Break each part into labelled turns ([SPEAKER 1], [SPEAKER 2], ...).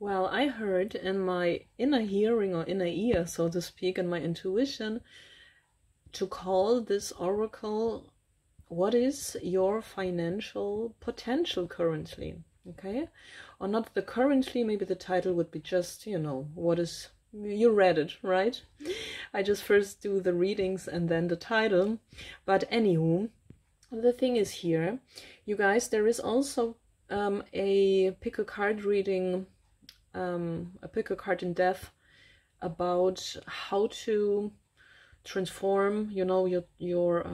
[SPEAKER 1] Well, I heard in my inner hearing or inner ear, so to speak, and my intuition, to call this oracle, what is your financial potential currently? Okay? Or not the currently, maybe the title would be just, you know, what is, you read it, right? I just first do the readings and then the title. But anywho, the thing is here, you guys, there is also a pick a card reading, a pick a card in depth about how to transform, you know, your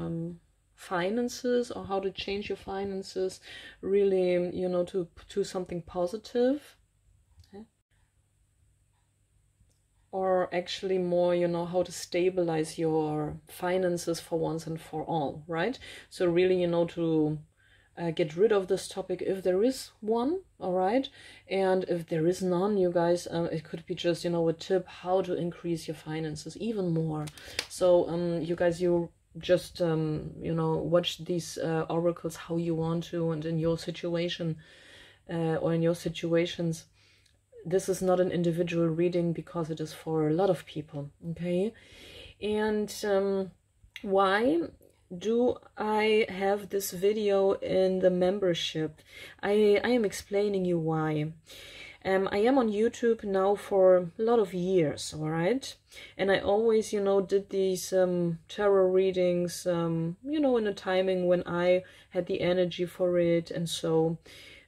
[SPEAKER 1] finances, or how to change your finances really, you know, to something positive. Okay. Or actually more, you know, how to stabilize your finances for once and for all, right? So really, you know, to get rid of this topic if there is one, all right? And if there is none, you guys, it could be just, you know, a tip how to increase your finances even more. So you guys, you just you know, watch these oracles how you want to, and in your situation or in your situations. This is not an individual reading because it is for a lot of people, okay? And why do I have this video in the membership? I am explaining you why. I am on YouTube now for a lot of years, all right? And I always, you know, did these tarot readings, you know, in a timing when I had the energy for it, and so,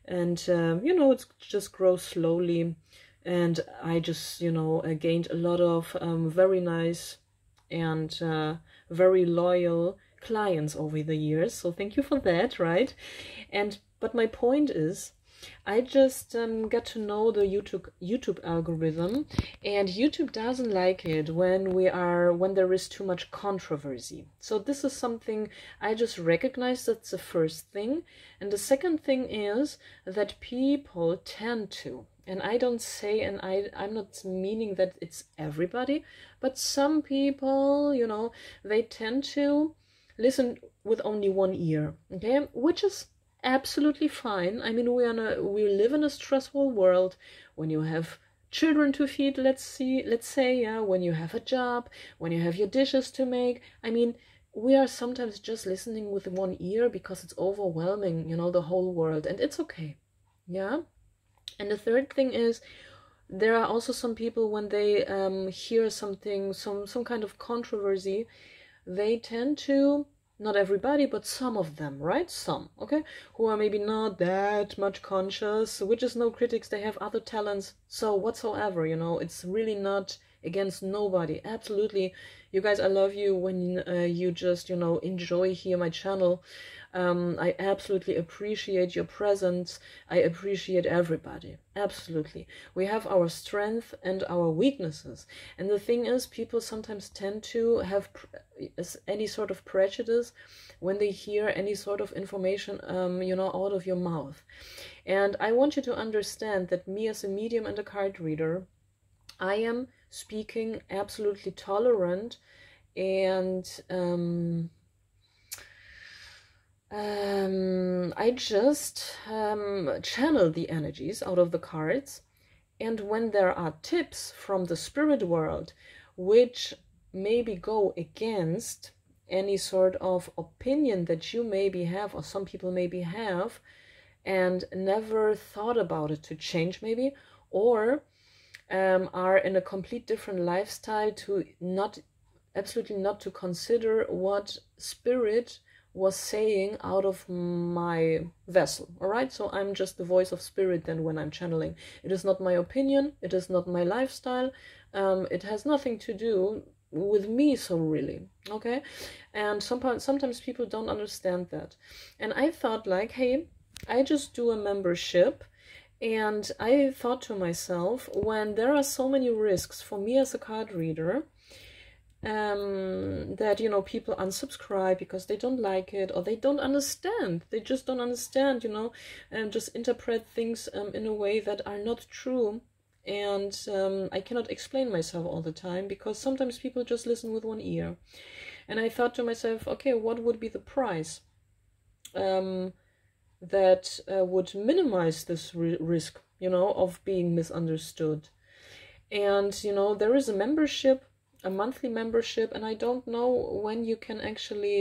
[SPEAKER 1] and you know, it just grows slowly. And I just, you know, gained a lot of very nice and very loyal clients over the years. So thank you for that, right? And but my point is, I just got to know the YouTube algorithm, and YouTube doesn't like it when there is too much controversy. So this is something I just recognize. That's the first thing. And the second thing is that people tend to, and I don't say, and I'm not meaning that it's everybody, but some people, you know, they tend to listen with only one ear, okay, which is absolutely fine. I mean, we live in a stressful world. When you have children to feed, let's say, yeah, when you have a job, when you have your dishes to make, I mean, we are sometimes just listening with one ear because it's overwhelming, you know, the whole world, and it's okay, yeah. And the third thing is, there are also some people, when they hear something, some kind of controversy, they tend to, not everybody, but some of them, right? Some, okay? Who are maybe not that much conscious, which is no critics, they have other talents, so whatsoever, you know, it's really not against nobody, absolutely. You guys, I love you when you just, you know, enjoy here my channel. I absolutely appreciate your presence. I appreciate everybody, absolutely. We have our strength and our weaknesses, and the thing is, people sometimes tend to have any sort of prejudice when they hear any sort of information, you know, out of your mouth. And I want you to understand that me as a medium and a card reader, I am speaking absolutely tolerant, and I just channel the energies out of the cards. And when there are tips from the spirit world which maybe go against any sort of opinion that you maybe have, or some people maybe have, and never thought about it to change maybe, or are in a complete different lifestyle, to absolutely not to consider what spirit was saying out of my vessel, all right? So I'm just the voice of spirit then when I'm channeling. It is not my opinion, it is not my lifestyle, it has nothing to do with me, so really, okay? And sometimes people don't understand that. And I thought, like, hey, I just do a membership. And I thought to myself, when there are so many risks for me as a card reader, that, you know, people unsubscribe because they don't like it, or they don't understand. They just don't understand, you know, and just interpret things in a way that are not true. And I cannot explain myself all the time, because sometimes people just listen with one ear. And I thought to myself, okay, what would be the price that would minimize this risk, you know, of being misunderstood. And, you know, there is a membership, a monthly membership, and I don't know when you can actually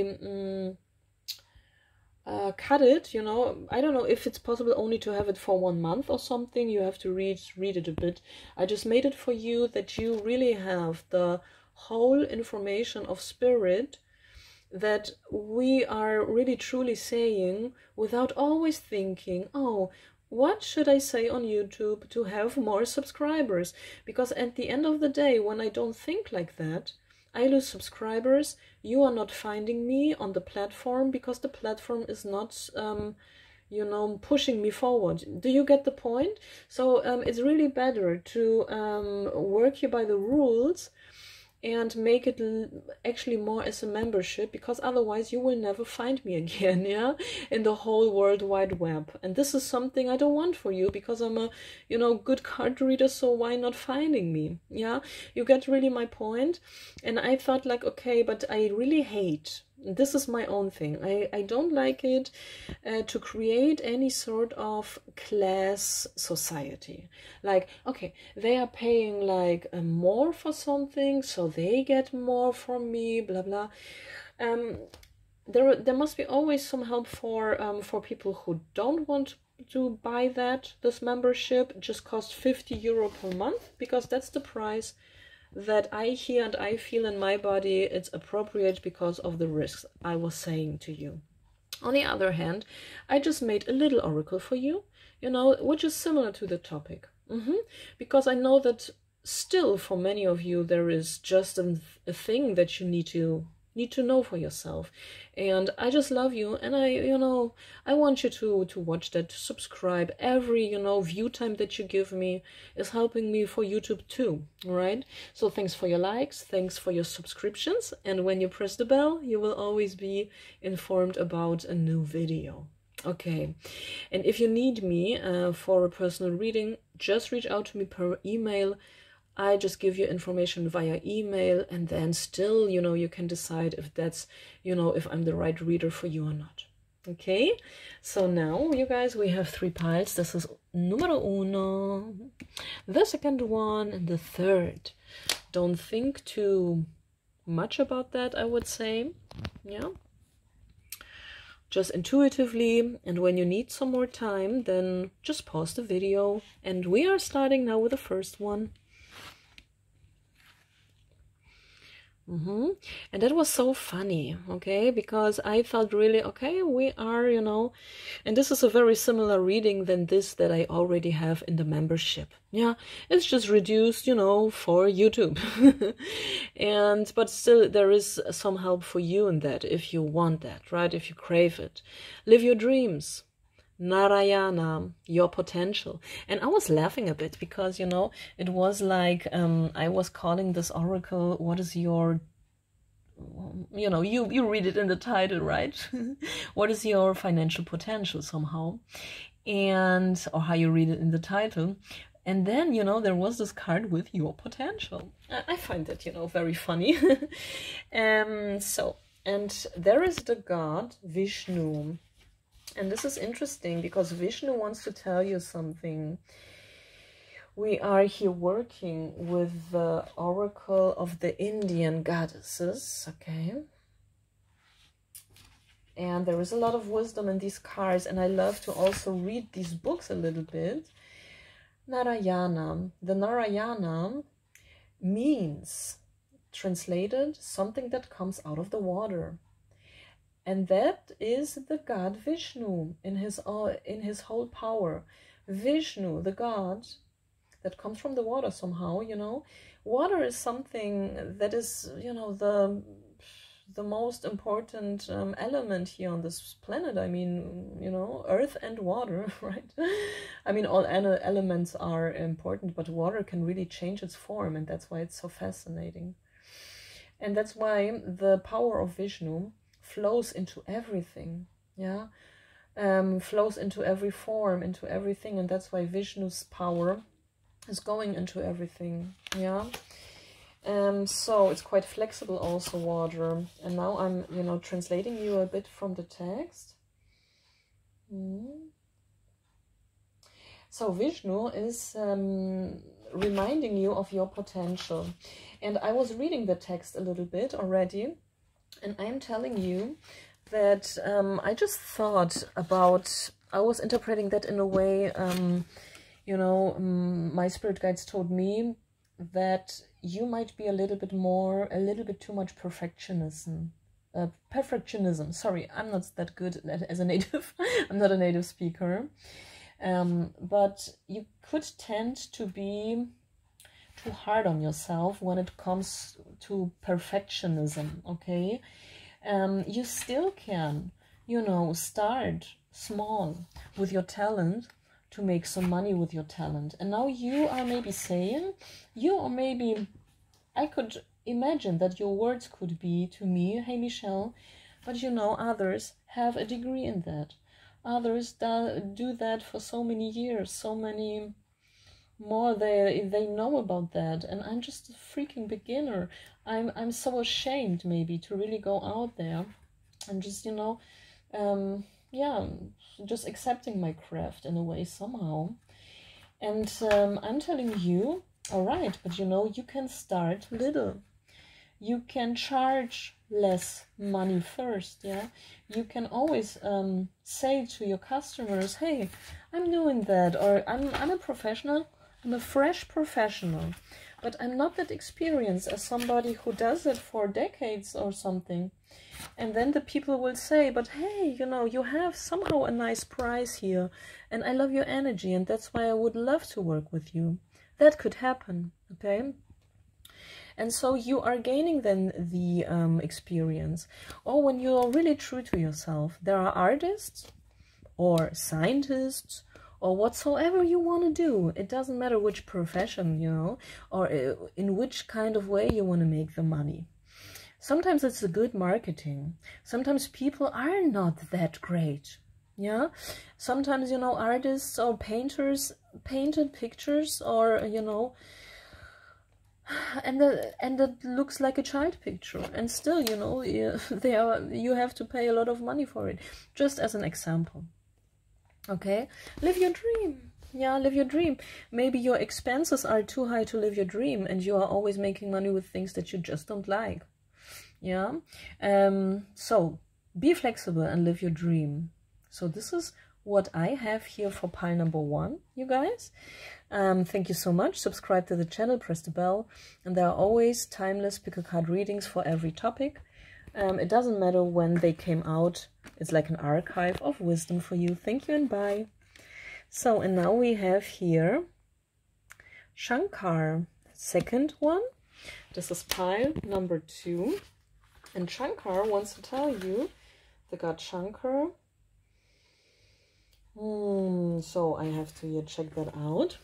[SPEAKER 1] cut it, you know. I don't know if it's possible only to have it for 1 month or something. You have to read it a bit. I just made it for you that you really have the whole information of spirit that we are really truly saying without always thinking, oh, what should I say on YouTube to have more subscribers? Because at the end of the day, when I don't think like that, I lose subscribers. You are not finding me on the platform because the platform is not, you know, pushing me forward. Do you get the point? So it's really better to work here by the rules and make it actually more as a membership, because otherwise you will never find me again, yeah, in the whole World Wide Web. And this is something I don't want for you, because I'm a, you know, good card reader, so why not finding me? Yeah, you get really my point. And I thought like, okay, but I really hate, this is my own thing, I don't like it to create any sort of class society. Like, okay, they are paying like more for something, so they get more from me, blah blah. There must be always some help for people who don't want to buy this membership. It just costs 50 euro per month, because that's the price that I hear and I feel in my body it's appropriate because of the risks I was saying to you. On the other hand, I just made a little oracle for you, you know, which is similar to the topic. Because I know that still for many of you there is just a thing that you need to know for yourself. And I just love you, and I want you to watch that, to subscribe. Every, you know, view time that you give me is helping me for YouTube too, right? So thanks for your likes, thanks for your subscriptions, and when you press the bell, you will always be informed about a new video. Okay, and if you need me for a personal reading, just reach out to me per email. I just give you information via email, and then still, you know, you can decide if that's, you know, if I'm the right reader for you or not. Okay, so now, you guys, we have 3 piles. This is numero uno, the second one, and the third. Don't think too much about that, I would say. Yeah, just intuitively, and when you need some more time, then just pause the video. And we are starting now with the first one. And that was so funny, okay, because I felt really, okay, we are, you know, and this is a very similar reading than this that I already have in the membership. Yeah, it's just reduced, you know, for YouTube. But still there is some help for you in that, if you want that, right? If you crave it. Live your dreams. Narayana, your potential. And I was laughing a bit because, you know, it was like I was calling this oracle, what is your, you know, you read it in the title, right? What is your financial potential somehow, and or how you read it in the title. And then, you know, there was this card with your potential. I find that, you know, very funny. And there is the god Vishnu. And this is interesting because Vishnu wants to tell you something. We are here working with the oracle of the Indian goddesses, okay? And there is a lot of wisdom in these cards, and I love to also read these books a little bit. Narayana. The Narayana means, translated, something that comes out of the water. And that is the god Vishnu in his whole power. Vishnu, the god that comes from the water somehow, you know. Water is something that is, you know, the most important element here on this planet. I mean, you know, earth and water, right? I mean, all elements are important, but water can really change its form, and that's why it's so fascinating. And that's why the power of Vishnu flows into everything, yeah, flows into every form, into everything, and that's why Vishnu's power is going into everything, yeah. So it's quite flexible also, water. And now I'm, you know, translating you a bit from the text. So Vishnu is reminding you of your potential. And I was reading the text a little bit already, and I'm telling you that I just thought about, I was interpreting that in a way, you know, my spirit guides told me that you might be a little bit too much perfectionism. Sorry, I'm not that good as a native. I'm not a native speaker. But you could tend to be too hard on yourself when it comes to perfectionism, okay? You still can, you know, start small with your talent to make some money with your talent. And now you are maybe saying, I could imagine that your words could be to me, hey Michelle, but you know, others have a degree in that. Others do that for so many years, so many more they know about that, and I'm just a freaking beginner. I'm so ashamed maybe to really go out there and just, you know, yeah, just accepting my craft in a way somehow. And I'm telling you, all right, but you know, you can start little. You can charge less money first, yeah? You can always say to your customers, hey, I'm doing that, or I'm a professional, I'm a fresh professional, but I'm not that experienced as somebody who does it for decades or something. And then the people will say, but hey, you know, you have somehow a nice price here, and I love your energy, and that's why I would love to work with you. That could happen, okay? And so you are gaining then the experience. Or when you're really true to yourself, there are artists or scientists or whatsoever you want to do. It doesn't matter which profession, you know, or in which kind of way you want to make the money. Sometimes it's a good marketing. Sometimes people are not that great. Yeah. Sometimes, you know, artists or painters painted pictures, or, you know, and that looks like a child picture, and still, you know, you have to pay a lot of money for it. Just as an example, okay? Live your dream. Yeah, live your dream. Maybe your expenses are too high to live your dream, and you are always making money with things that you just don't like. Yeah. So be flexible and live your dream. So this is what I have here for pile number 1, you guys. Thank you so much. Subscribe to the channel, press the bell, and there are always timeless pick a card readings for every topic. It doesn't matter when they came out. It's like an archive of wisdom for you. Thank you and bye. So, and now we have here Shankar, second one. This is pile number 2. And Shankar wants to tell you, the god Shankar. So I have to check that out.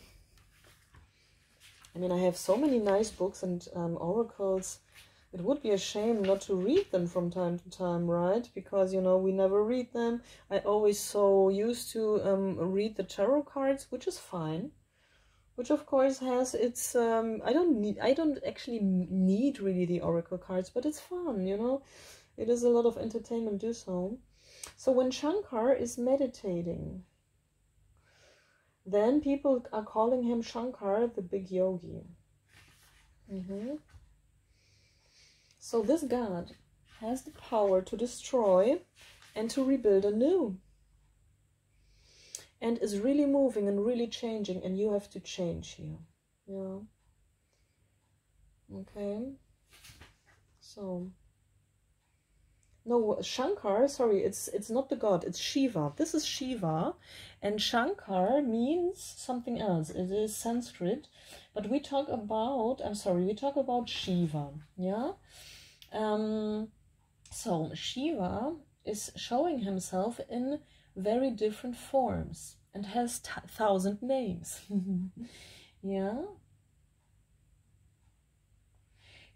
[SPEAKER 1] I mean, I have so many nice books and oracles. It would be a shame not to read them from time to time, right? Because, you know, we never read them. I always so used to read the tarot cards, which is fine. Which of course has its I don't actually need really the oracle cards, but it's fun, you know. It is a lot of entertainment to do so. So when Shankar is meditating, then people are calling him Shankar, the big yogi. So this god has the power to destroy and to rebuild anew. And is really moving and really changing, and you have to change here. Yeah. Okay. So. No, Shankar, sorry, it's not the god, it's Shiva. This is Shiva, and Shankar means something else. It is Sanskrit, but we talk about, we talk about Shiva, yeah? So Shiva is showing himself in very different forms and has 1,000 names. Yeah.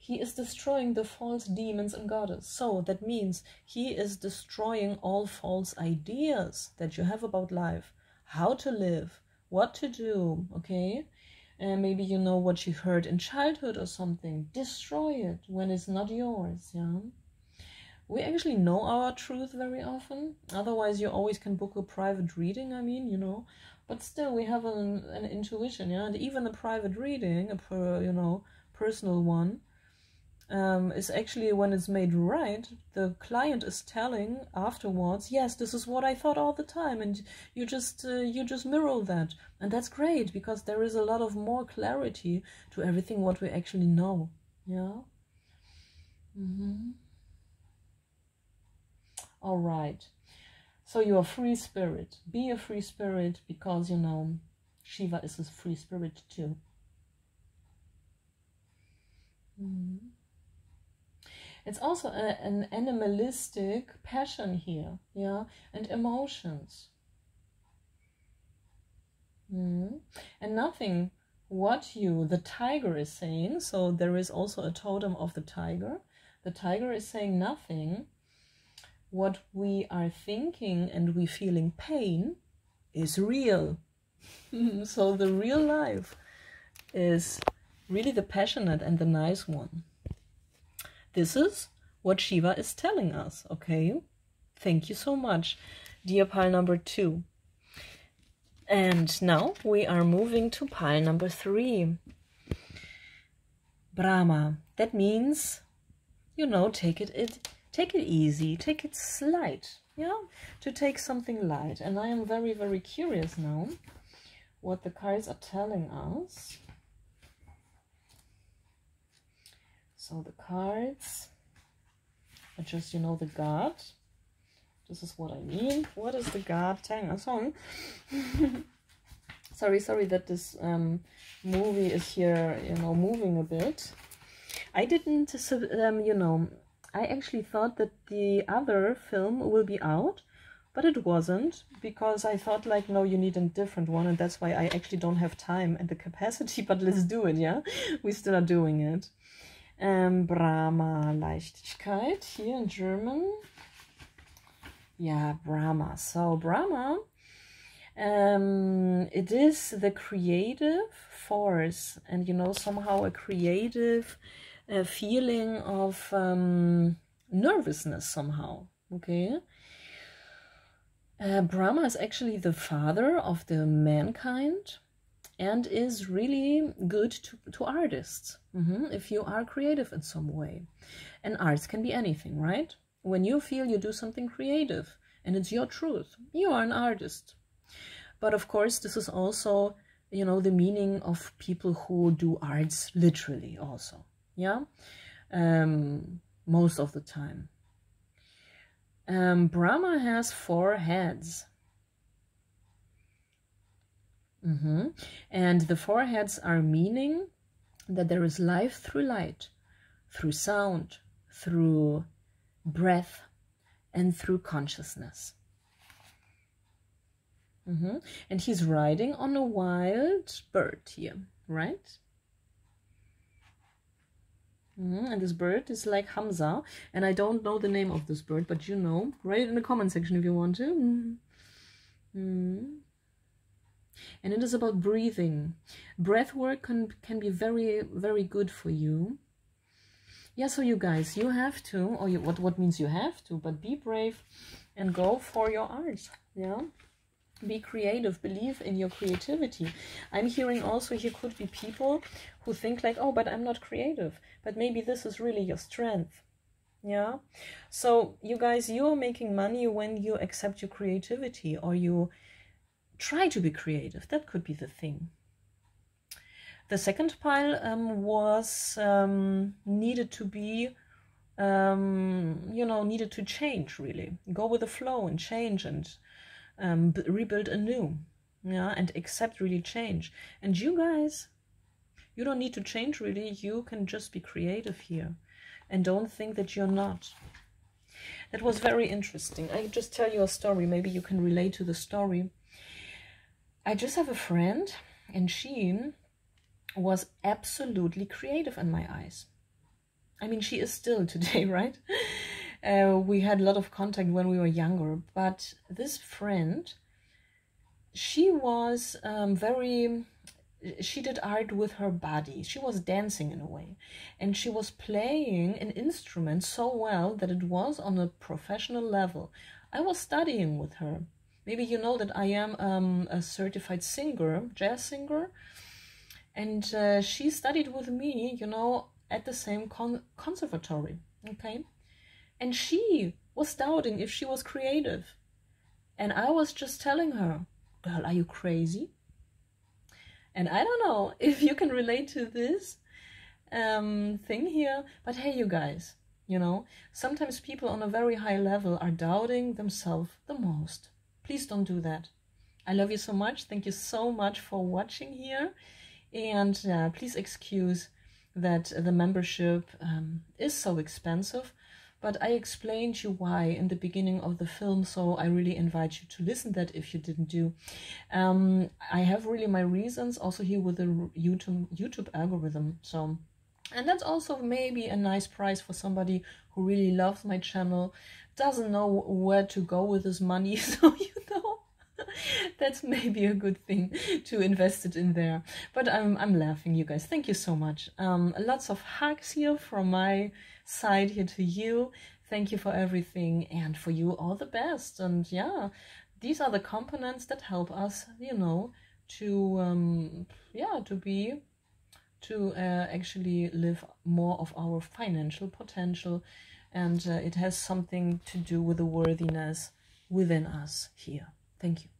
[SPEAKER 1] He is destroying the false demons and goddess. So that means he is destroying all false ideas that you have about life, how to live, what to do, okay? And maybe you know what you heard in childhood or something. Destroy it when it's not yours, yeah? We actually know our truth very often. Otherwise, you always can book a private reading, I mean, you know. but still we have an intuition, yeah. And even a private reading, personal one, is actually, when it's made right, the client is telling afterwards, yes, this is what I thought all the time, and you just mirror that, and that's great, because there is a lot of more clarity to everything what we actually know, yeah. All right, so you're a free spirit. Be a free spirit, because Shiva is a free spirit too. It's also an animalistic passion here, yeah, and emotions. And nothing what the tiger is saying, so there is also a totem of the tiger. The tiger is saying nothing what we are thinking and we feeling pain is real. So the real life is really the passionate and the nice one. This is what Shiva is telling us, okay? Thank you so much, dear pile number 2. And now we are moving to pile number 3. Brahma. That means, take it easy, take it light, yeah? To take something light. And I am very, very curious now what the cards are telling us. So the cards are just, the God. This is what I mean. What is the God telling us? Sorry that this movie is here, moving a bit. I didn't, I actually thought that the other film will be out, but it wasn't, because I thought like, no, you need a different one, and that's why I actually don't have time and the capacity, but let's do it, yeah? We still are doing it. Brahma, Leichtigkeit, here in German. Yeah, Brahma. So Brahma, it is the creative force, and somehow a creative feeling of nervousness somehow, okay? Brahma is actually the father of the mankind, and is really good to artists, if you are creative in some way. And arts can be anything, right? When you feel you do something creative and it's your truth, you are an artist. But of course, this is also, the meaning of people who do arts literally also, yeah? Most of the time. Brahma has 4 heads. And the 4 heads are meaning that there is life through light, through sound, through breath, and through consciousness. And he's riding on a wild bird here, right? And this bird is like Hamza, and I don't know the name of this bird, but write it in the comment section if you want to. And it is about breathing. Breath work can be very, very good for you. Yeah, so you guys, you have to, or what means you have to, but be brave and go for your art, yeah? Be creative, believe in your creativity. I'm hearing also here could be people who think like, oh, but I'm not creative. But maybe this is really your strength, yeah? So you guys, you are making money when you accept your creativity, or you try to be creative. That could be the thing. The second pile was needed to be, needed to change, really. Go with the flow and change and rebuild anew, yeah, and accept really change. And you guys, you don't need to change really. You can just be creative here, and don't think that you're not. That was very interesting. I just tell you a story. Maybe you can relate to the story. I just have a friend, and she was absolutely creative in my eyes. I mean, she is still today, right? We had a lot of contact when we were younger, but this friend, she was she did art with her body. She was dancing in a way, and she was playing an instrument so well that it was on a professional level. I was studying with her, maybe you know that I am a certified singer, jazz singer, and she studied with me, you know, at the same conservatory, okay? And she was doubting if she was creative. And I was just telling her, girl, are you crazy? And I don't know if you can relate to this thing here, but hey, you guys, you know, sometimes people on a very high level are doubting themselves the most. Please don't do that. I love you so much. Thank you so much for watching here. And please excuse that the membership is so expensive, but I explained you why in the beginning of the film, so I really invite you to listen that if you didn't do. I have really my reasons also here with the YouTube algorithm. So, and that's also maybe a nice price for somebody who really loves my channel, doesn't know where to go with his money, so you know. That's maybe a good thing to invest it in there. But I'm laughing, you guys. Thank you so much. Lots of hugs here from my side here to you. Thank you for everything, and for you all the best. And yeah, these are the components that help us, you know, to actually live more of our financial potential, and it has something to do with the worthiness within us here. Thank you.